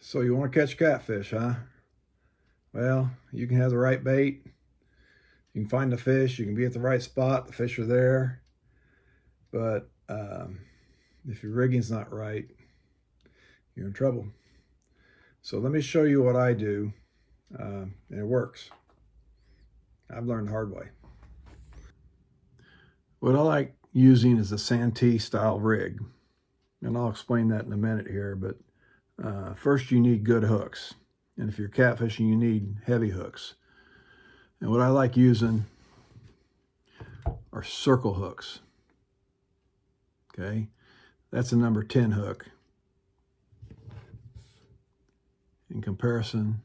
So you want to catch catfish, huh? Well, you can have the right bait. You can find the fish. You can be at the right spot. The fish are there. But if your rigging's not right, you're in trouble. So let me show you what I do. And it works. I've learned the hard way. What I like using is a Santee style rig. And I'll explain that in a minute here. But first you need good hooks. And if you're catfishing, you need heavy hooks. And what I like using are circle hooks. Okay, that's a number 10 hook. In comparison,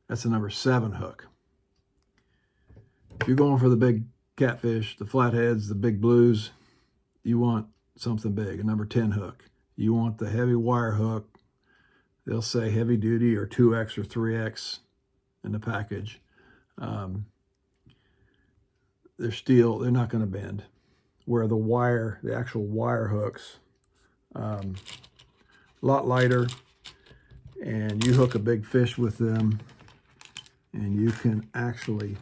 that's a number 7 hook. If you're going for the big catfish, the flatheads, the big blues, you want something big, a number 10 hook. You want the heavy wire hook. They'll say heavy duty or 2X or 3X in the package. They're steel, they're not going to bend. Where the actual wire hooks, a lot lighter, and you hook a big fish with them, and you can actually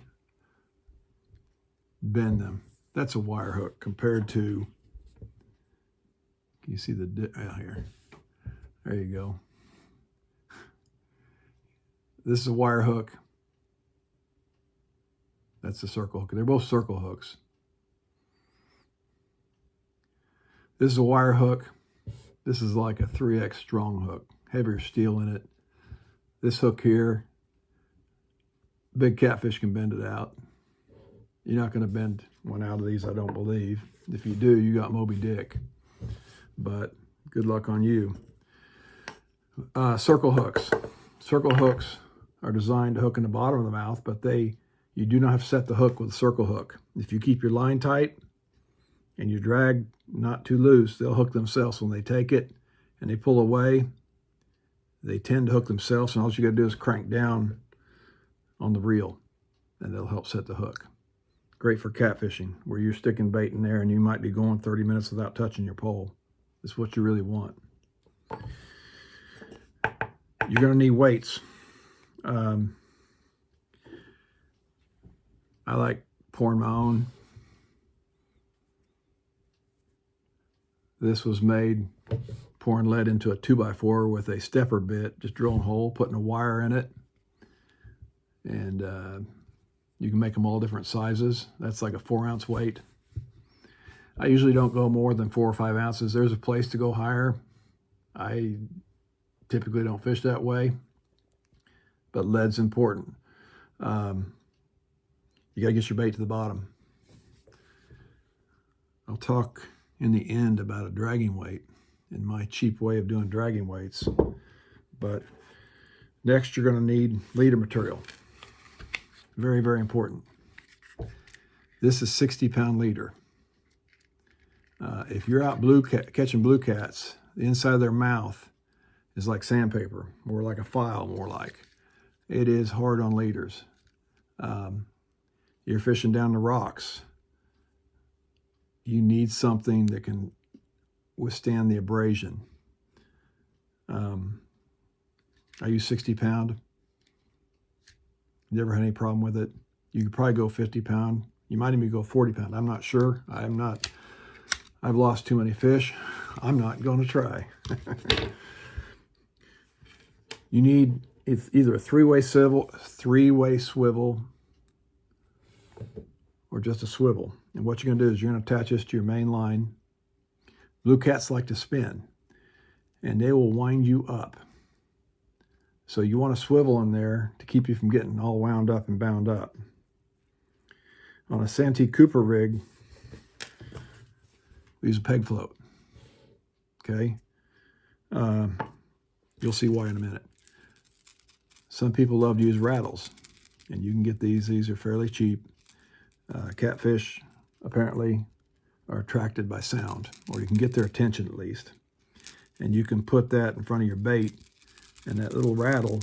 bend them. That's a wire hook compared to, can you see the here? There you go. This is a wire hook. That's a circle hook. They're both circle hooks. This is a wire hook. This is like a 3X strong hook, heavier steel in it. This hook here, big catfish can bend it out. You're not going to bend one out of these, I don't believe. If you do, you got Moby Dick. But good luck on you. Circle hooks. Circle hooks are designed to hook in the bottom of the mouth, but you do not have to set the hook with a circle hook. If you keep your line tight and you drag not too loose, they'll hook themselves. When they take it and they pull away, they tend to hook themselves, and all you got to do is crank down on the reel, and they'll help set the hook. Great for catfishing, where you're sticking bait in there and you might be going 30 minutes without touching your pole. It's what you really want. You're going to need weights. I like pouring my own. This was made pouring lead into a 2x4 with a stepper bit, just drilling a hole, putting a wire in it. And you can make them all different sizes. That's like a 4-ounce weight. I usually don't go more than 4 or 5 ounces. There's a place to go higher. I typically don't fish that way, but lead's important. You got to get your bait to the bottom. I'll talk in the end about a dragging weight and my cheap way of doing dragging weights. But next, you're going to need leader material. Very, very important. This is 60-pound leader. If you're out catching blue cats, the inside of their mouth is like sandpaper, or like a file, more like. It is hard on leaders. You're fishing down the rocks. You need something that can withstand the abrasion. I use 60-pound. Never had any problem with it. You could probably go 50-pound. You might even go 40-pound. I'm not sure. I've lost too many fish. I'm not going to try. You need either a three-way swivel, or just a swivel. And what you're going to do is you're going to attach this to your main line. Blue cats like to spin, and they will wind you up. So you want a swivel in there to keep you from getting all wound up and bound up. On a Santee Cooper rig, we use a peg float. Okay? You'll see why in a minute. Some people love to use rattles, and you can get these. These are fairly cheap. Catfish apparently are attracted by sound, or you can get their attention at least. And you can put that in front of your bait, and that little rattle,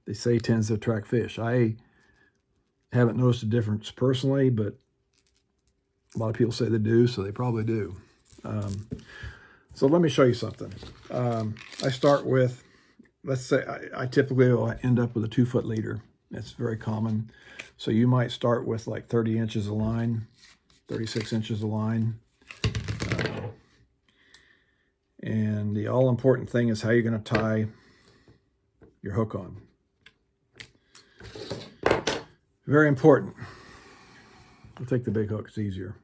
they say, tends to attract fish. I haven't noticed a difference personally, but a lot of people say they do, so they probably do. So let me show you something. I start with, let's say I typically will end up with a 2-foot leader. That's very common. So you might start with like 30 inches of line, 36 inches of line. And the all-important thing is how you're going to tie your hook on. Very important. I'll take the big hook, it's easier.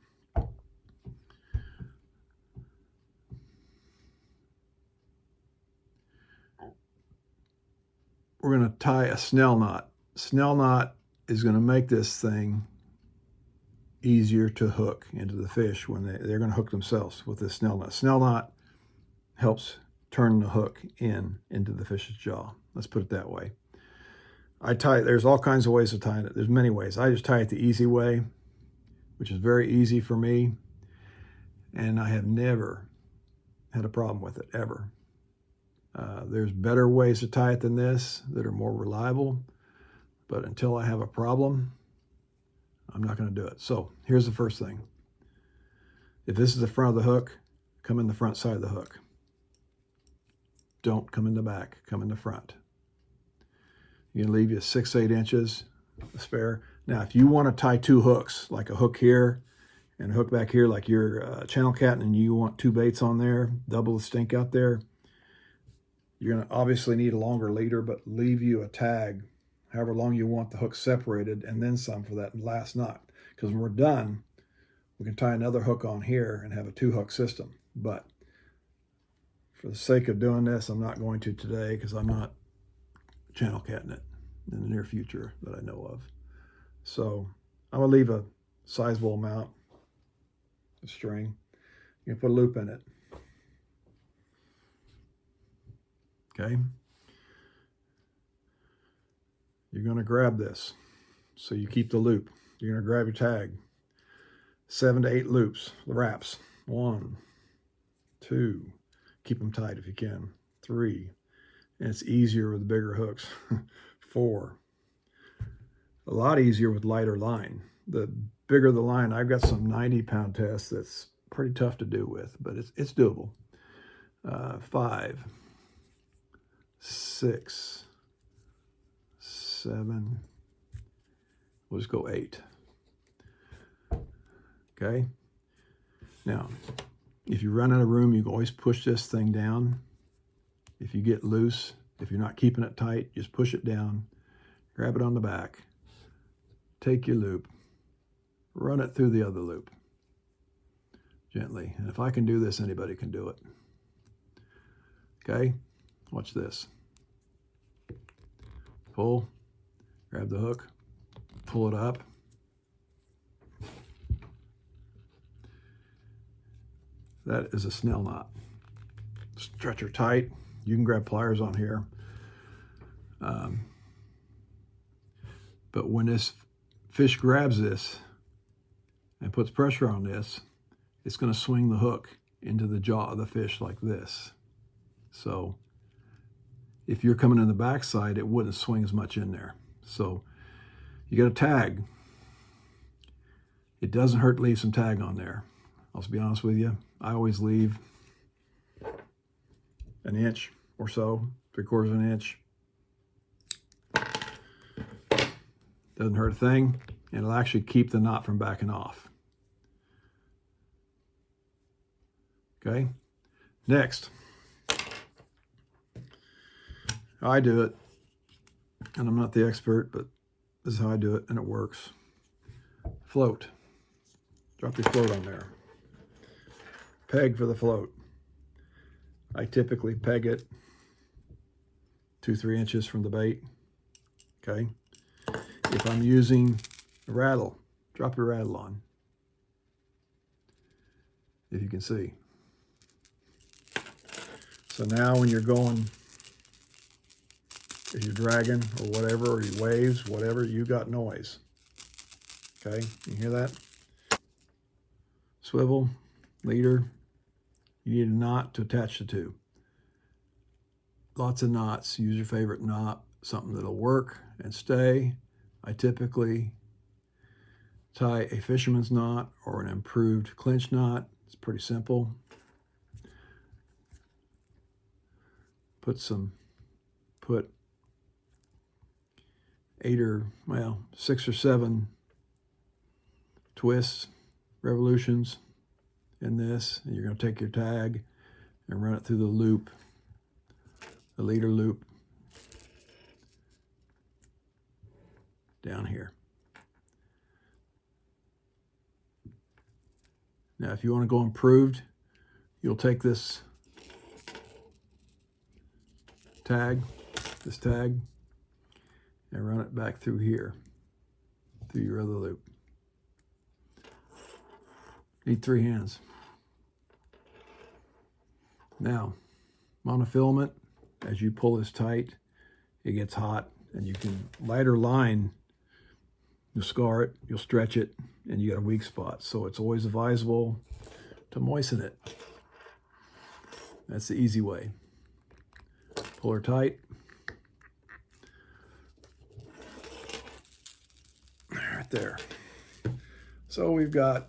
We're going to tie a snell knot. Snell knot is going to make this thing easier to hook into the fish when they're going to hook themselves with this snell knot. Snell knot helps turn the hook into the fish's jaw. Let's put it that way. There's all kinds of ways of tying it. There's many ways. I just tie it the easy way, which is very easy for me. And I have never had a problem with it, ever. There's better ways to tie it than this that are more reliable. But until I have a problem, I'm not going to do it. So here's the first thing. If this is the front of the hook, come in the front side of the hook. Don't come in the back, come in the front. You can leave you 6-8 inches spare. Now, if you want to tie 2 hooks, like a hook here and a hook back here, like your channel cat, and you want 2 baits on there, double the stink out there, you're going to obviously need a longer leader, but leave you a tag, however long you want the hook separated, and then some for that last knot. Because when we're done, we can tie another hook on here and have a 2-hook system. But for the sake of doing this, I'm not going to today because I'm not channel catting it in the near future that I know of. So I'm going to leave a sizable amount of string. You can put a loop in it. Okay. You're going to grab this. So you keep the loop. You're going to grab your tag. 7 to 8 loops, the wraps. 1, 2, keep them tight if you can. 3, and it's easier with bigger hooks. 4, a lot easier with lighter line. The bigger the line, I've got some 90-pound tests that's pretty tough to do with, but it's doable. 5, 6, 7, we'll just go 8. Okay. Now, if you run out of room, you can always push this thing down. If you get loose, if you're not keeping it tight, just push it down, grab it on the back, take your loop, run it through the other loop gently. And if I can do this, anybody can do it. Okay, watch this. Pull, grab the hook, pull it up. That is a snell knot. Stretch her tight. You can grab pliers on here. But when this fish grabs this and puts pressure on this, it's going to swing the hook into the jaw of the fish like this. So if you're coming in the backside, it wouldn't swing as much in there. So you got a tag. It doesn't hurt to leave some tag on there. I'll be honest with you. I always leave an inch or so, 3/4 of an inch. Doesn't hurt a thing, and it'll actually keep the knot from backing off. Okay, next. I do it, and I'm not the expert, but this is how I do it, and it works. Float. Drop your float on there. Peg for the float. I typically peg it 2-3 inches from the bait. Okay. If I'm using a rattle, drop your rattle on. If you can see. So now when you're going, if you're dragging or whatever, or your waves, whatever, you got noise. Okay, you hear that? Swivel, leader. You need a knot to attach the two. Lots of knots. Use your favorite knot, something that'll work and stay. I typically tie a fisherman's knot or an improved clinch knot. It's pretty simple. put 6 or 7 twists, revolutions in this, and you're going to take your tag and run it through the loop, the leader loop down here. Now, if you want to go improved, you'll take this tag, and run it back through here, through your other loop. Need 3 hands. Now, monofilament, as you pull this tight, it gets hot, and you can lighter line, you'll scar it, you'll stretch it, and you got a weak spot. So it's always advisable to moisten it. That's the easy way. Pull her tight. Right there. So we've got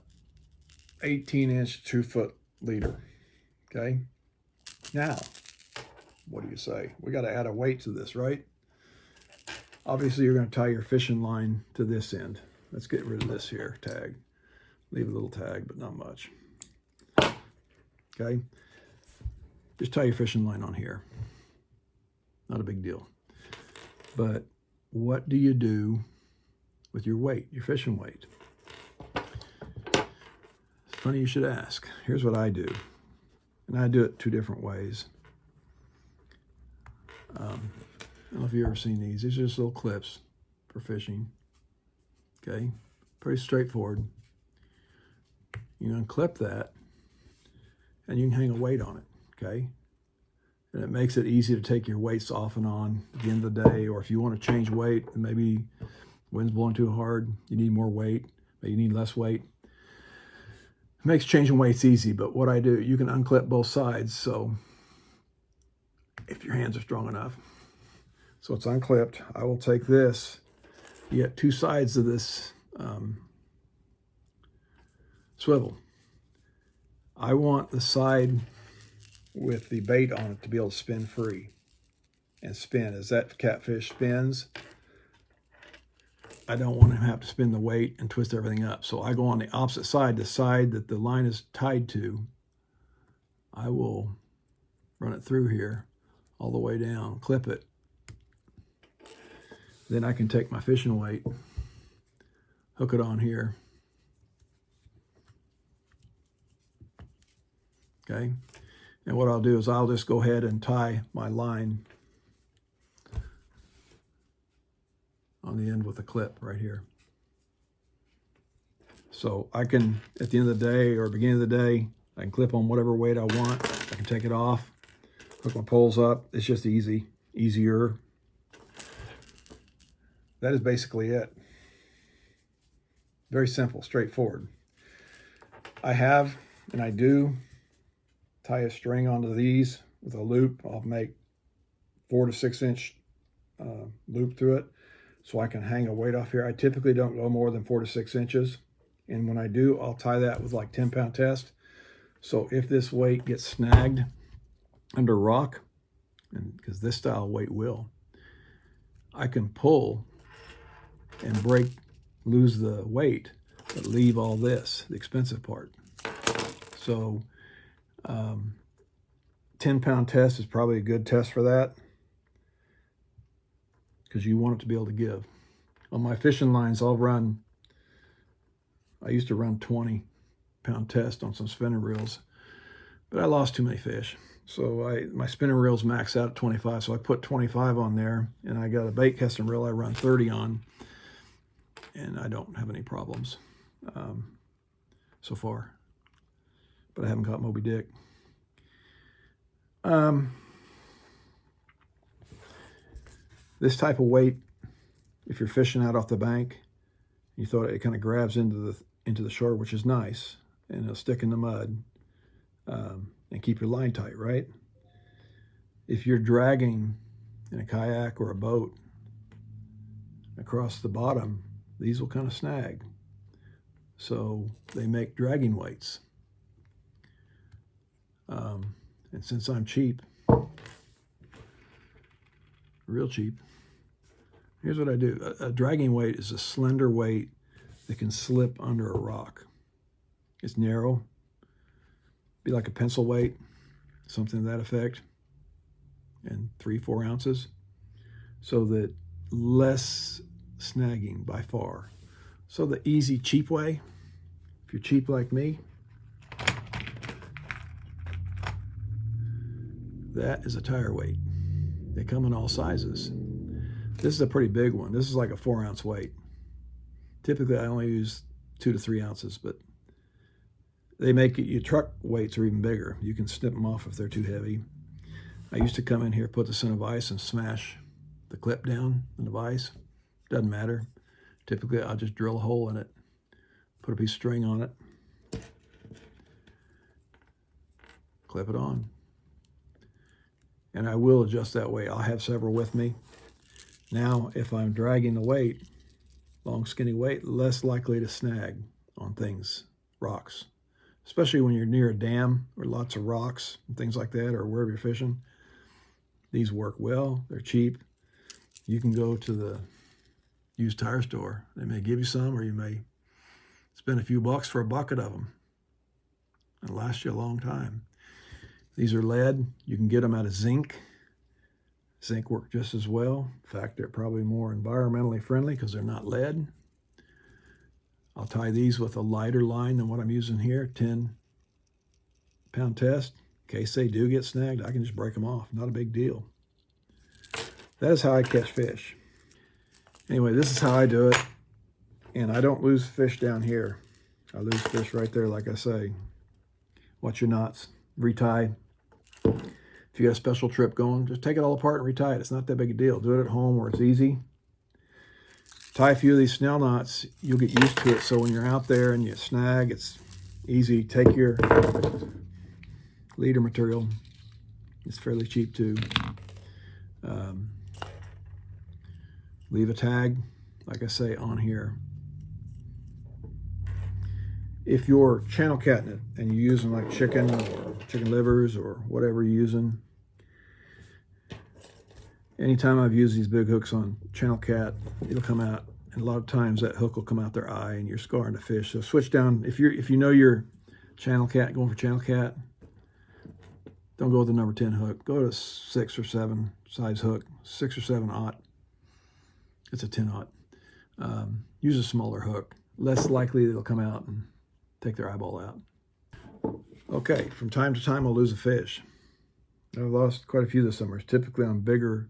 18-inch 2-foot leader. Okay. Now, what do you say? We got to add a weight to this, right? Obviously, you're going to tie your fishing line to this end. Let's get rid of this here tag. Leave a little tag, but not much. Okay. Just tie your fishing line on here. Not a big deal. But what do you do with your weight, your fishing weight? It's funny you should ask. Here's what I do. And I do it 2 different ways. I don't know if you've ever seen these. These are just little clips for fishing. Okay, pretty straightforward. You unclip that, and you can hang a weight on it, okay? And it makes it easy to take your weights off and on at the end of the day, or if you want to change weight, and maybe wind's blowing too hard, you need more weight, but you need less weight. It makes changing weights easy, but what I do, you can unclip both sides, so if your hands are strong enough. So it's unclipped. I will take this. You get 2 sides of this swivel. I want the side with the bait on it to be able to spin free and spin. As that catfish spins, I don't want to have to spin the weight and twist everything up. So I go on the opposite side, the side that the line is tied to. I will run it through here all the way down, clip it. Then I can take my fishing weight, hook it on here. Okay. And what I'll do is I'll just go ahead and tie my line on the end with a clip right here. So I can, at the end of the day or beginning of the day, I can clip on whatever weight I want. I can take it off, hook my poles up. It's just easier. That is basically it. Very simple, straightforward. I have, and I do, tie a string onto these with a loop. I'll make 4 to 6 inch loop through it so I can hang a weight off here. I typically don't go more than 4 to 6 inches. And when I do, I'll tie that with like 10-pound test. So if this weight gets snagged under rock, and because this style weight will, I can pull and lose the weight, but leave all this, the expensive part. So 10-pound test is probably a good test for that, because you want it to be able to give. On my fishing lines, I used to run 20-pound test on some spinning reels, but I lost too many fish. So my spinning reels max out at 25, so I put 25 on there, and I got a bait casting reel I run 30 on, and I don't have any problems so far. But I haven't caught Moby Dick. This type of weight, if you're fishing out off the bank, you thought it kind of grabs into the shore, which is nice, and it'll stick in the mud and keep your line tight, right? If you're dragging in a kayak or a boat across the bottom, these will kind of snag. So they make dragging weights. And since I'm cheap, real cheap. Here's what I do. A dragging weight is a slender weight that can slip under a rock. It's narrow, be like a pencil weight, something to that effect, and 3-4 ounces, so that less snagging by far. So the easy, cheap way, if you're cheap like me, that is a tire weight. They come in all sizes. This is a pretty big one. This is like a 4-ounce weight. Typically, I only use 2 to 3 ounces, but they make it, your truck weights are even bigger. You can snip them off if they're too heavy. I used to come in here, put this in a vise and smash the clip down in the vise. Doesn't matter. Typically, I'll just drill a hole in it, put a piece of string on it, clip it on. And I will adjust that weight. I'll have several with me. Now, if I'm dragging the weight, long skinny weight, less likely to snag on things, rocks. Especially when you're near a dam or lots of rocks and things like that, or wherever you're fishing. These work well, they're cheap. You can go to the used tire store. They may give you some, or you may spend a few bucks for a bucket of them. It'll last you a long time. These are lead. You can get them out of zinc. Zinc work just as well. In fact, they're probably more environmentally friendly because they're not lead. I'll tie these with a lighter line than what I'm using here, 10-pound test. In case they do get snagged, I can just break them off. Not a big deal. That is how I catch fish. Anyway, this is how I do it. And I don't lose fish down here. I lose fish right there, like I say. Watch your knots. Retie. If you got a special trip going, just take it all apart and retie it. It's not that big a deal. Do it at home where it's easy. Tie a few of these snell knots. You'll get used to it. So when you're out there and you snag, it's easy. Take your leader material. It's fairly cheap too. Leave a tag, like I say, on here. If you're channel catting it and you're using like chicken or chicken livers or whatever you're using, anytime I've used these big hooks on channel cat, it'll come out, and a lot of times that hook will come out their eye and you're scarring the fish. So switch down. If you know you're channel cat, going for channel cat, don't go with the number 10 hook. Go to 6 or 7 size hook, 6 or 7 aught. It's a 10 aught. Use a smaller hook. Less likely they'll come out and take their eyeball out. Okay, from time to time I'll lose a fish. I've lost quite a few this summer. Typically on bigger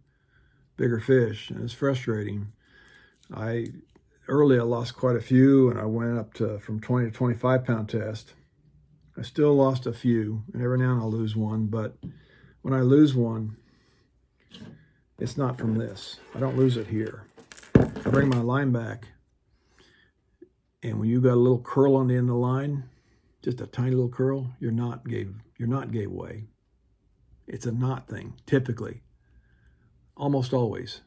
fish, and it's frustrating. Early I lost quite a few, and I went up to from 20 to 25 pound test. I still lost a few, and every now and then I'll lose one, but when I lose one, it's not from this. I don't lose it here. I bring my line back, and when you got a little curl on the end of the line, just a tiny little curl, your knot gave way. It's a knot thing, typically, almost always.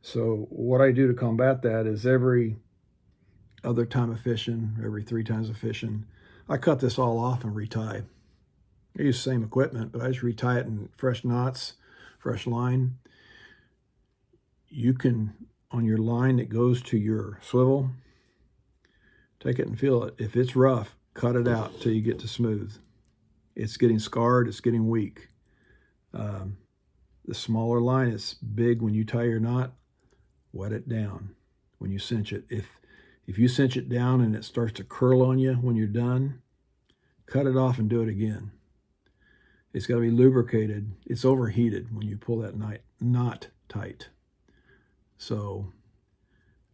So what I do to combat that is every other time of fishing, every 3 times of fishing, I cut this all off and retie. I use the same equipment, but I just retie it in fresh knots, fresh line. You can, on your line that goes to your swivel, take it and feel it. If it's rough, cut it out till you get to smooth. It's getting scarred, it's getting weak. The smaller line is big when you tie your knot, wet it down when you cinch it. If you cinch it down and it starts to curl on you when you're done, cut it off and do it again. It's got to be lubricated. It's overheated when you pull that knot tight. So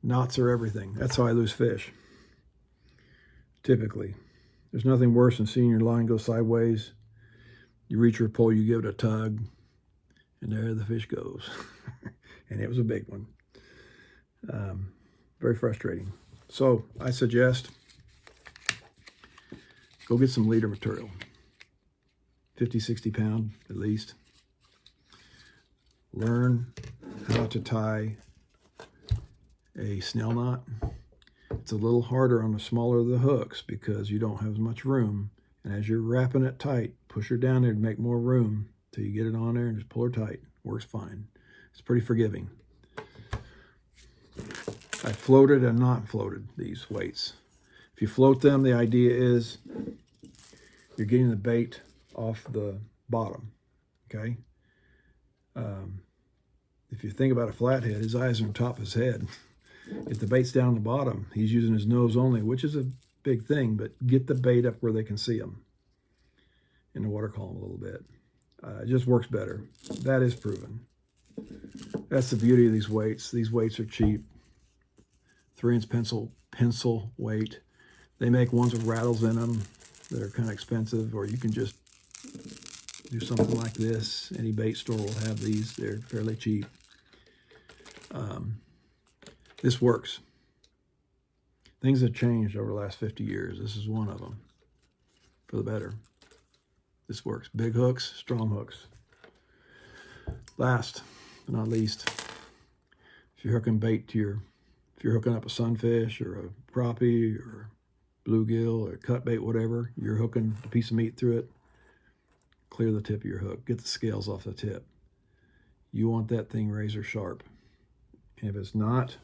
knots are everything. That's how I lose fish, typically. There's nothing worse than seeing your line go sideways. You reach your pole, you give it a tug, and there the fish goes. And it was a big one. Very frustrating. So I suggest go get some leader material, 50, 60 pound at least. Learn how to tie a snell knot. It's a little harder on the smaller the hooks because you don't have as much room. And as you're wrapping it tight, push her down there to make more room till you get it on there and just pull her tight. Works fine. It's pretty forgiving. I floated and not floated these weights. If you float them, the idea is you're getting the bait off the bottom, okay? If you think about a flathead, his eyes are on top of his head. If the bait's down on the bottom, he's using his nose only, which is a big thing, but get the bait up where they can see him in the water column a little bit. It just works better. That is proven. That's the beauty of these weights. These weights are cheap. 3-inch pencil weight. They make ones with rattles in them that are kind of expensive, or you can just do something like this. Any bait store will have these. They're fairly cheap. This works. Things have changed over the last 50 years. This is one of them, for the better. This works. Big hooks, strong hooks. Last but not least, if you're hooking bait to if you're hooking up a sunfish or a crappie or bluegill or cut bait, whatever, you're hooking a piece of meat through it, clear the tip of your hook. Get the scales off the tip. You want that thing razor sharp. And if it's not,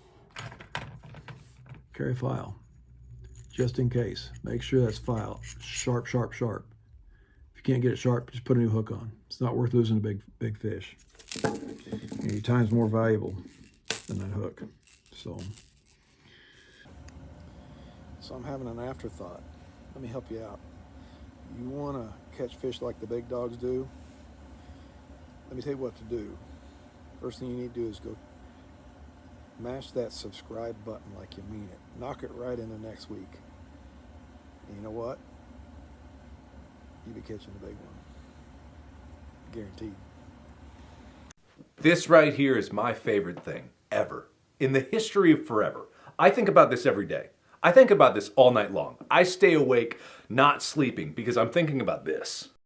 carry a file, just in case. Make sure that's file sharp, sharp, sharp. If you can't get it sharp, just put a new hook on. It's not worth losing a big fish. And your time's more valuable than that hook. So I'm having an afterthought. Let me help you out. You want to catch fish like the big dogs do? Let me tell you what to do. First thing you need to do is go mash that subscribe button like you mean it. Knock it right in the next week. And you know what? You'll be catching the big one. Guaranteed. This right here is my favorite thing ever. In the history of forever. I think about this every day. I think about this all night long. I stay awake, not sleeping, because I'm thinking about this.